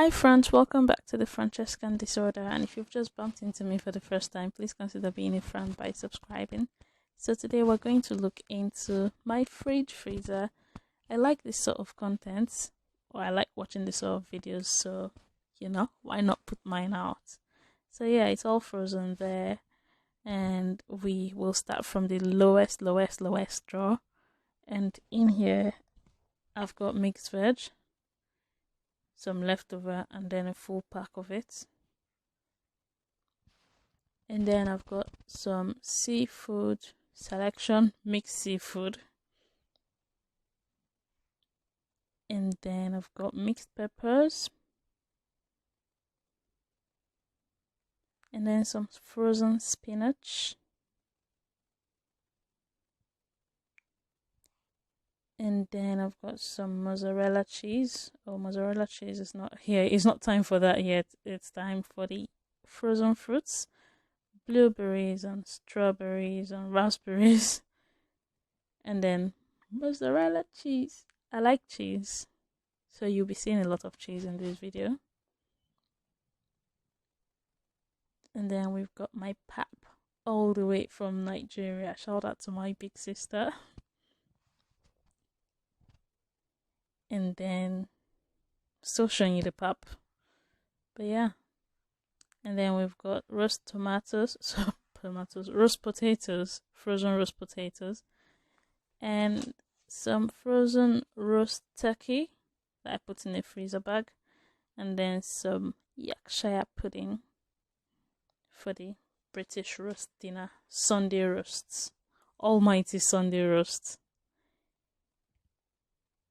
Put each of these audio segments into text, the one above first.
Hi friends, welcome back to the Francescan Disorder, and if you've just bumped into me for the first time, please consider being a friend by subscribing. So today we're going to look into my fridge freezer. I like this sort of content, or I like watching this sort of videos, so why not put mine out? So yeah, it's all frozen there, and we will start from the lowest drawer. And in here I've got mixed veg, some leftover, and then a full pack of it. And then I've got some seafood selection, mixed seafood. And then I've got mixed peppers. And then some frozen spinach. And then I've got some mozzarella cheese. Oh, mozzarella cheese is not here. It's not time for that yet. It's time for the frozen fruits. Blueberries and strawberries and raspberries. And then mozzarella cheese. I like cheese, so you'll be seeing a lot of cheese in this video. And then we've got my pap all the way from Nigeria. Shout out to my big sister. And then still showing you the pap, but yeah. And then we've got roast tomatoes, roast potatoes, frozen roast potatoes, and some frozen roast turkey that I put in a freezer bag, and then some Yorkshire pudding for the British roast dinner, Sunday roasts, almighty Sunday roast.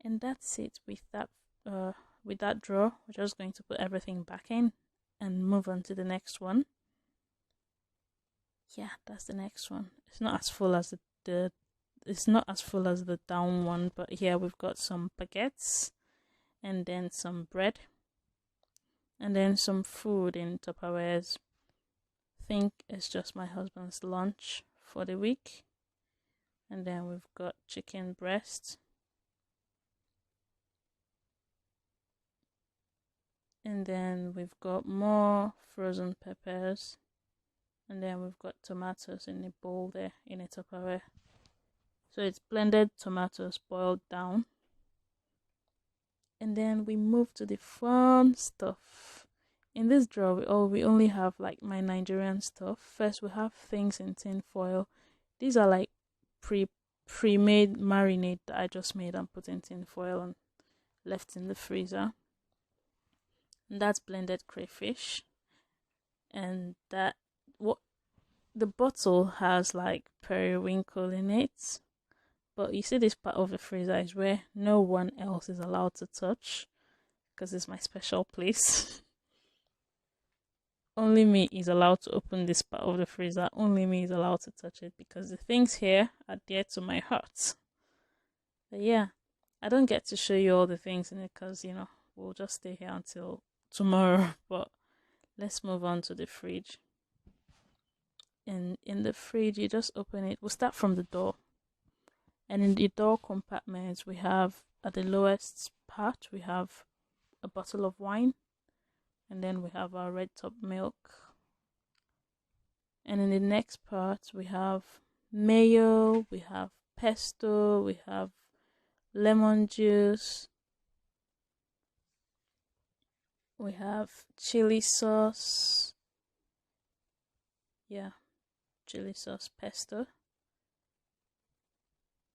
And that's it with that drawer. We're just going to put everything back in and move on to the next one. Yeah, that's the next one. It's not as full as the down one, but here we've got some baguettes, and then some bread, and then some food in Tupperwares. I think it's just my husband's lunch for the week. And then we've got chicken breast. And then we've got more frozen peppers. And then we've got tomatoes in a bowl there in a Tupperware. So it's blended tomatoes boiled down. And then we move to the fun stuff. In this drawer, we only have like my Nigerian stuff. First, we have things in tin foil. These are like pre-made marinade that I just made and put in tin foil and left in the freezer. And that's blended crayfish. And the bottle has like periwinkle in it. But you see, this part of the freezer is where no one else is allowed to touch, because it's my special place. Only me is allowed to open this part of the freezer. Only me is allowed to touch it, because the things here are dear to my heart. But yeah, I don't get to show you all the things in it because, we'll just stay here until tomorrow. But let's move on to the fridge. And in the fridge, you just open it. We'll start from the door. And in the door compartments, we have, at the lowest part, we have a bottle of wine. And then we have our red top milk. And in the next part, we have mayo, we have pesto, we have lemon juice, we have chili sauce. Yeah, chili sauce, pesto.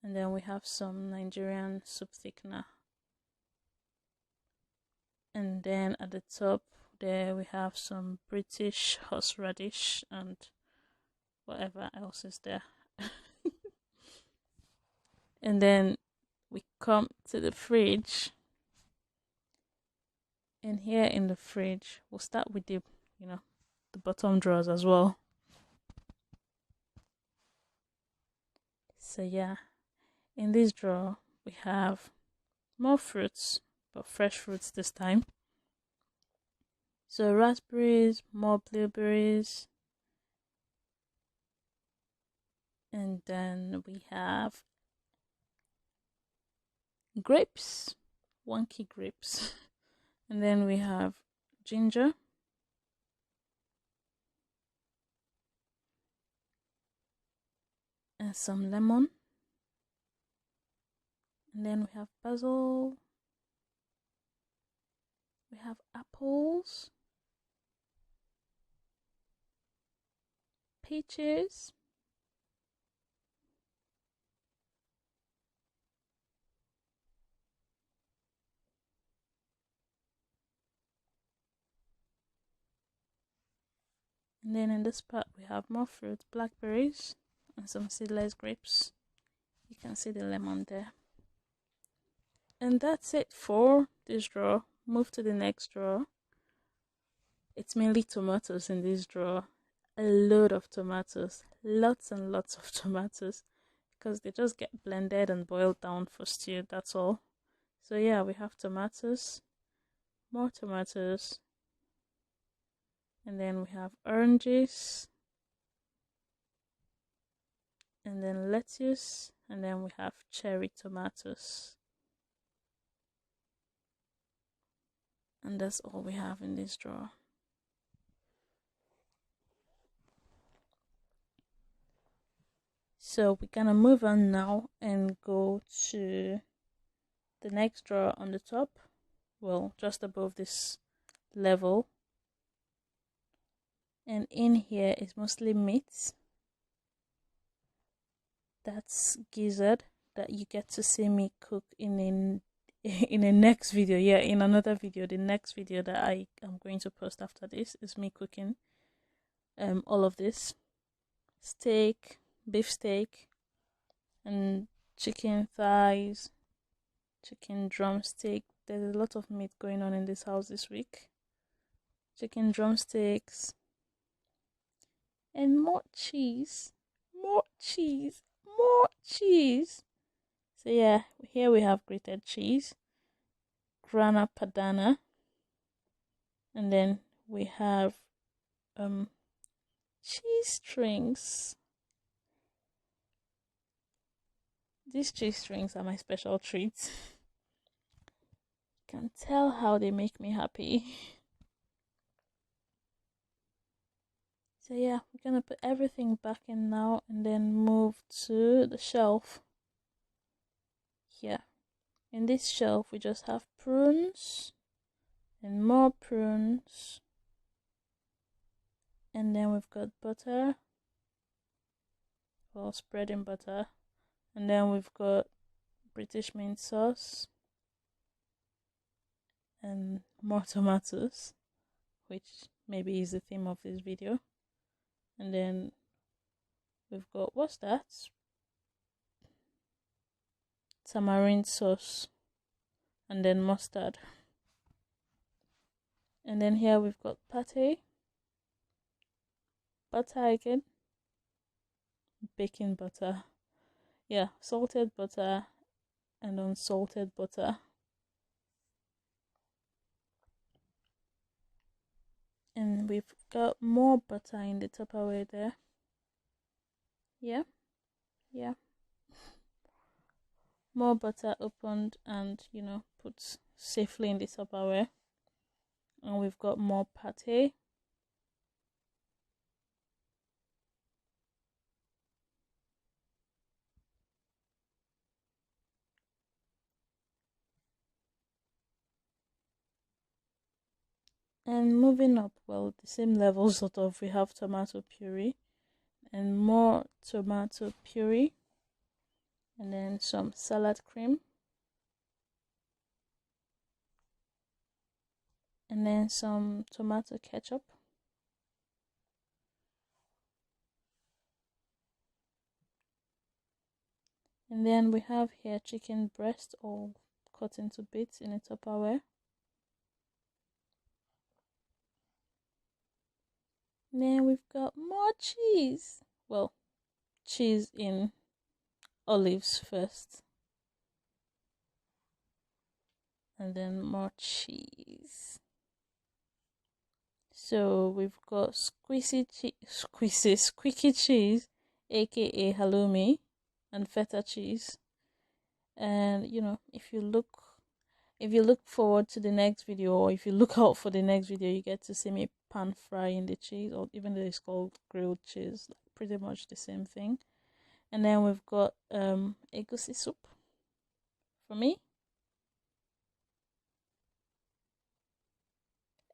And then we have some Nigerian soup thickener. And then at the top there we have some British horseradish and whatever else is there. And then we come to the fridge. And here in the fridge, we'll start with the bottom drawers as well. So yeah, in this drawer we have more fruits, but fresh fruits this time. So raspberries, more blueberries, and then we have grapes, wonky grapes. And then we have ginger, and some lemon. And then we have basil, we have apples, peaches, and then in this part we have more fruit, blackberries, and some seedless grapes. You can see the lemon there. And that's it for this drawer. Move to the next drawer. It's mainly tomatoes in this drawer. A load of tomatoes. Lots and lots of tomatoes. Because they just get blended and boiled down for stew, that's all. So yeah, we have tomatoes. More tomatoes. And then we have oranges. And then lettuce. And then we have cherry tomatoes. And that's all we have in this drawer. So we're gonna move on now and go to the next drawer on the top. Well, just above this level. And in here is mostly meats. That's gizzard that you get to see me cook in a next video. Yeah, in another video. The next video that I am going to post after this is me cooking all of this. Steak, beef steak, and chicken thighs, chicken drumstick. There's a lot of meat going on in this house this week. Chicken drumsticks, and more cheese, more cheese, more cheese. So yeah, here we have grated cheese, grana padano, and then we have cheese strings. These cheese strings are my special treats. You can tell how they make me happy. So yeah, we're gonna put everything back in now and then move to the shelf. Here. In this shelf we just have prunes and more prunes. And then we've got butter. Well, spreading butter. And then we've got British mint sauce. And more tomatoes, which maybe is the theme of this video. And then we've got, what's that? Tamarind sauce. And then mustard. And then here we've got pate. Butter again. Baking butter. Yeah, salted butter and unsalted butter. And we've got more butter in the Tupperware there. Yeah. More butter opened and, put safely in the Tupperware. And we've got more pate. And moving up, well, the same level sort of, we have tomato puree and more tomato puree, and then some salad cream, and then some tomato ketchup, and then we have here chicken breast all cut into bits in a Tupperware. Then we've got more cheese. Well, cheese in olives first. And then more cheese. So we've got squeaky cheese, aka halloumi, and feta cheese. And if you look If you look forward to the next video, or if you look out for the next video, you get to see me pan frying the cheese, or even though it's called grilled cheese, like pretty much the same thing. And then we've got egusi soup for me.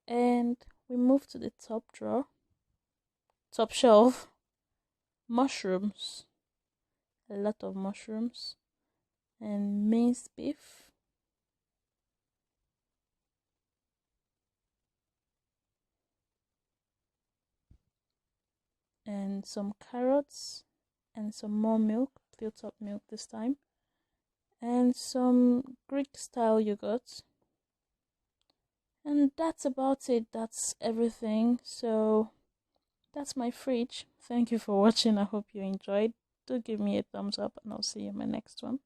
And we move to the top shelf, mushrooms, a lot of mushrooms, and minced beef. And some carrots, and some more milk, filled up milk this time, and some Greek style yogurt. And that's about it. That's everything. So that's my fridge. Thank you for watching. I hope you enjoyed. Do give me a thumbs up, and I'll see you in my next one.